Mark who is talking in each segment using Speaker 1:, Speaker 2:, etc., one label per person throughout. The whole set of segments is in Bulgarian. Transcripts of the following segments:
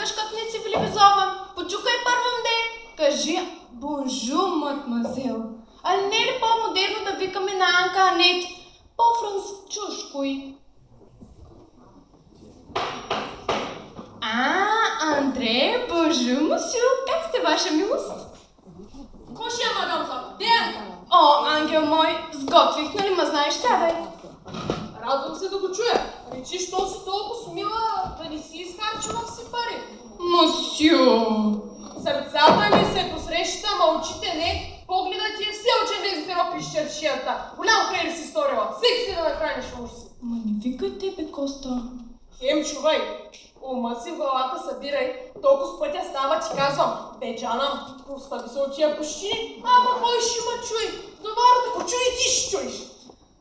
Speaker 1: гледаш как не си цивилизован. Почукай първам де. Кажи бонжур, мадмазел. А не е ли по-модерно да викаме на Анка Анет? По-французско и. Андре, бонжур, мусю. Как сте, ваша милост?
Speaker 2: Кошия, мадам Зак, де е Анка?
Speaker 1: О, ангел мой, сготвих, нали ма знаеш, сядай.
Speaker 2: Радвам се да го чуя. Речи, що си толкова смила да не си изхарчила си пари.
Speaker 1: Мусю.
Speaker 2: Сърцата ми се посреща, ма очите не. Погледът ти е все очен да иззема из чершията. Голям хрен си сторила. Всеки си да нахраниш уж си.
Speaker 1: Ма не викай тебе, Коста.
Speaker 2: Хем, чувай. Ума си в главата събирай. Толкова с пътя става, ти казвам. Бе, Джана, остави се от тия пущини. Ама кой ще ма чуй? Доварата го чуй и ти ще чуеш.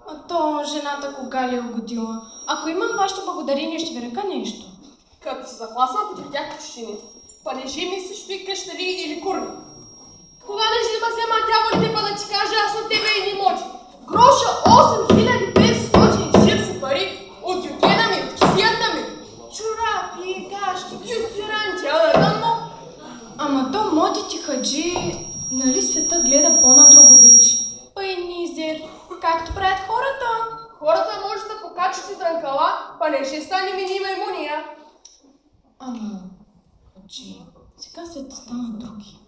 Speaker 1: А то жената кога ли е угодила? Ако имам вашето благодарение, ще ви река нещо.
Speaker 2: Като се загласна по тях пущини. Панежи мислиш той къщали или курни. Кога лежи да ме взема дяволите, па да ти кажа аз на тебе и не моти. Гроша 8540 пари от югена ми, от кисията ми. Чорапи, гащи, кюсиранти, но...
Speaker 1: Ама то модите хаджи, нали света гледа по-надруго вече? Па и низер, както правят хората.
Speaker 2: Хората може да покачат и дрънкала, па не ще стане ми маймуния.
Speaker 1: Ама, хаджи, сега света стана други.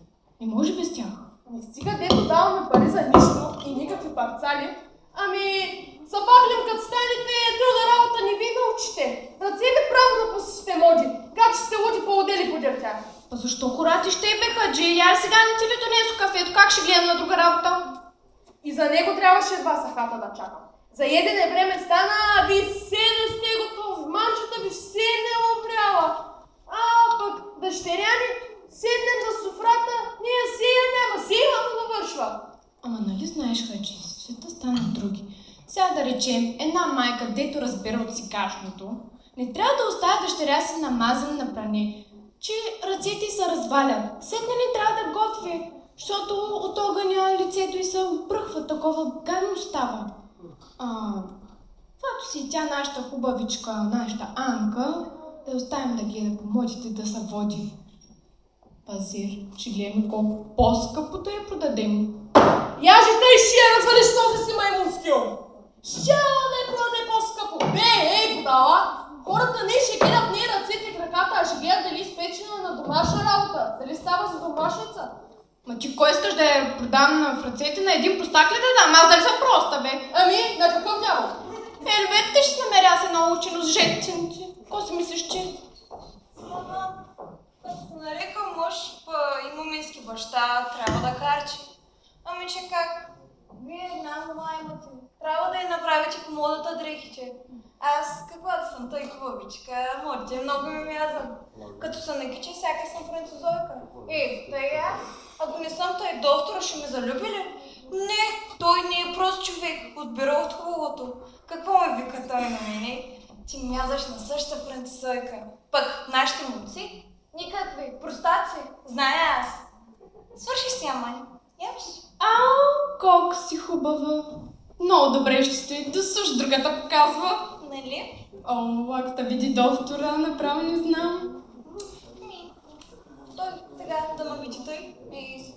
Speaker 1: Не може без тях.
Speaker 2: Не стига дето даваме пари за нищо и никакви парцали. Ами, забавлям като станете друга работа не ви научите. Ръцете право да посетите моди, как ще сте луди по-отдели подир тях.
Speaker 1: Па защо хорати ще бе, хаджи? Я сега не ти ли донесо кафето, как ще гледам на друга работа?
Speaker 2: И за него трябваше едва сахата да чакам. За едене време стана, ви все не сте готов, манчата ви все не обряла. А пък дъщеря ни седнем на софрата, ние сия няма, сия да навършва.
Speaker 1: Ама нали знаеш, хаджи, света стана други. Сега да речем, една майка, дето разбира от сегашното, не трябва да оставя дъщеря си намазана на пране, че ръцете й се развалят. Седне не трябва да готви, защото от огъня лицето й се обръхва, такова гадно става. Каквато си тя нашата хубавичка, нашата Анка, да оставим да гледа по модите да се води. Пазир, ще гледаме колко по-скъпо да я продадем.
Speaker 2: Яже тъй ще я развалиш този си маймунски ум. Ще да я продаде по-скъпо. Бе, ей, подала! Хората не ще гледат не ръцете и краката, а ще гледат дали спечена на домашна работа, дали става за домашница.
Speaker 1: Ма ти кой искаш да я продам в ръцете на един простак ли да дам? Аз дали съм проста, бе?
Speaker 2: Ами, на какъв дявол?
Speaker 1: Елвете ще намеря се научено с жетцинци. Ко си мислиш, че?
Speaker 3: Мама, като се нарека мъж, па има мински баща, трябва да харчи. Ами че как? Вие една мама имате. Трябва да я направите по модата дрехите. Аз каквато съм той хубавичка, модите много ми мязам. Като се накичи, сяка съм французойка. Тъй аз? Ако не съм той доктора, ще ме залюби ли? Не, той не е прост човек, отбира от хубавото. Какво ме вика той на мене? Ти мязаш на същата французойка. Пък нашите момци? Никакви, простаци. Зная аз. Свърши си, Амани. Явиш?
Speaker 1: Ау, колко си хубава. Много добре ще стои, да също другата показва.
Speaker 3: Нали?
Speaker 1: О, ако те види доктора, направо не знам.
Speaker 3: Той сега да ме види той.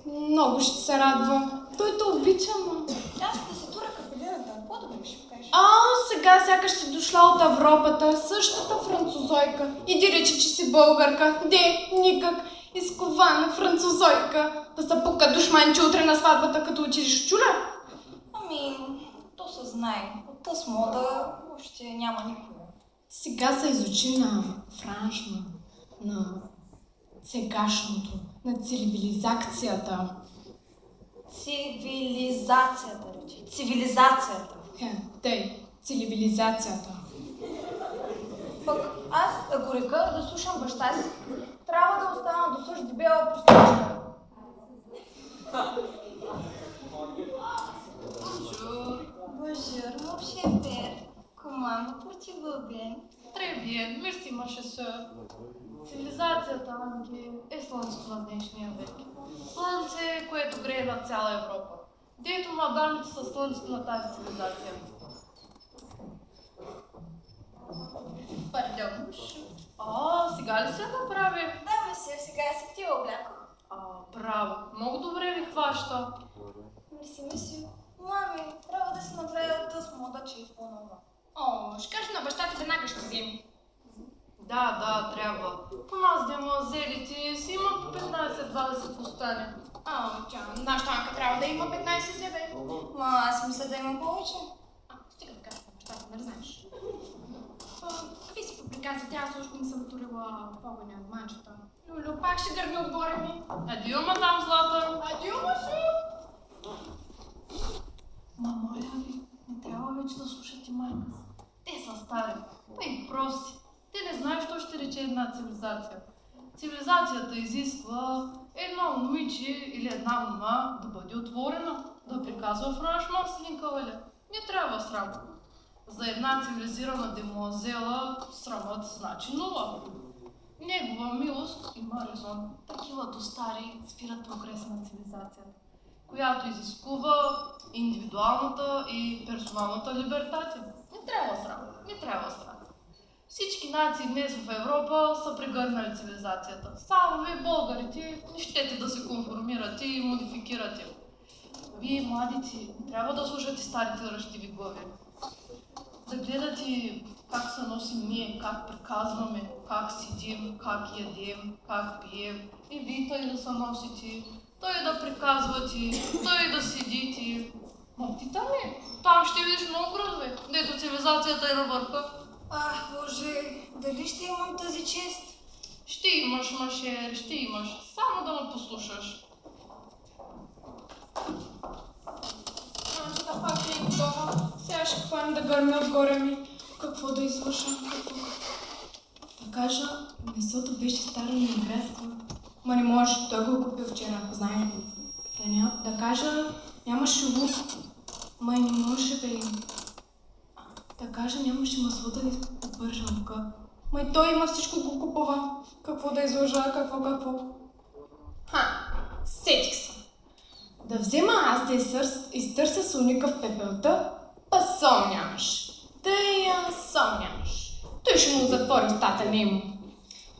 Speaker 1: Много ще се радва. Той те обича, ма.
Speaker 3: Аз да се тура капелината. Какво да ми ще покажеш?
Speaker 1: Сега сякаш си дошла от Европата, същата французойка. Иди рече, че си българка. Де, никак. Изкована французойка. Да се пука душманче утре на сватбата, като отидеш в чуля.
Speaker 3: Ами, то се знае. От тъс мода още няма никога.
Speaker 1: Сега се изучи на франшма, на сегашното, на цивилизацията.
Speaker 3: Цивилизацията, рече. Цивилизацията.
Speaker 1: Тъй, цивилизацията.
Speaker 3: Пък аз, ако река да слушам баща си, трябва да остана до съж дебела простичка. Bonjour, mon cher père. Comment me portez-vous bien?
Speaker 4: Très bien, merci, ma chère. Цивилизацията, Анги, е слънцето на днешния век. Слънце, което грее над цяла Европа. Дето мадамите са слънцето на тази цивилизация. Пардон, Сега ли се направи?
Speaker 3: Да, бе си, сега се ти облякох.
Speaker 4: Браво. Много добре ви хваща.
Speaker 3: Мерси. Мами, трябва да се направя тъс мода, че е по-нова.
Speaker 1: Ще кажа на баща ти, веднага ще вземи.
Speaker 4: Да, трябва. По нас демуазелите си има по 15-20 остане.
Speaker 1: Нашата Анка трябва да има 15 себе.
Speaker 3: Аз мисля да има повече.
Speaker 1: Стига да кажа на баща ти, нали знаеш? Какви си прикази? Тя аз още не съм турила погоня от манчета. Люлю, пак ще гърми отгоре ми.
Speaker 4: Адио, мадам Злата.
Speaker 1: Адио, Машо!
Speaker 4: Моля ви, не трябва вече да слушате майка си. Те са стари, и прости. Те не знаят, що ще рече една цивилизация. Цивилизацията изисква едно момиче или една мома да бъде отворена, да приказва в наш маслин кавале. Не трябва срам. За една цивилизирана демуазела срамът значи нула. Негова милост има резон. Такива достари спират прогреса на цивилизацията, която изискува индивидуалната и персоналната либертация. Не трябва срам. Всички нации днес в Европа са прегърнали цивилизацията. Само вие, българите, не щете да се конформирате и модификирате. Вие, младите, не трябва да слушате старите ръщиви глави. Да гледате как се носим ние, как приказваме, как седим, как ядем, как пием. И вие той да се носите, той да приказвате, той да седите. Ти там ще видиш много градове, дето цивилизацията е на върха.
Speaker 3: Боже, дали ще имам тази чест?
Speaker 4: Ще имаш, Машер, ще имаш. Само да ме послушаш.
Speaker 1: Манчета пак е готова. Сега ще хвана да гърми отгоре ми. Какво да изслушам? Да кажа, месото беше старо и негреско. Ма не може, той го купил вчера, знае ли? Да кажа, нямаше лук. Май не може, бе. Да кажа, нямаше масло да ви побържа лука. Май той има всичко го купува. Какво да изложа, какво? Сетих се. Да взема аз да изтърся слоника в пепелта, сон нямаш. Сон нямаш. Той ще му затвори устата нему.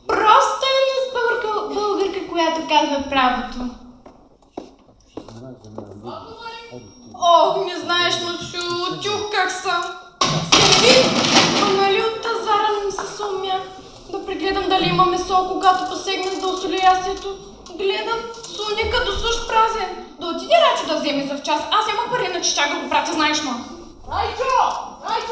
Speaker 1: Просто е една българка, която казва правото. Не знаеш, но чух как са. Нали от тазара не се сумя да прегледам дали има месо, когато посегнах да осоля ястието. Гледам, слоника до суш празен. Да отиде Райчо да вземе за в час. Аз нямам пари, иначе чак да го пратя, знаеш ма.
Speaker 2: Райчо,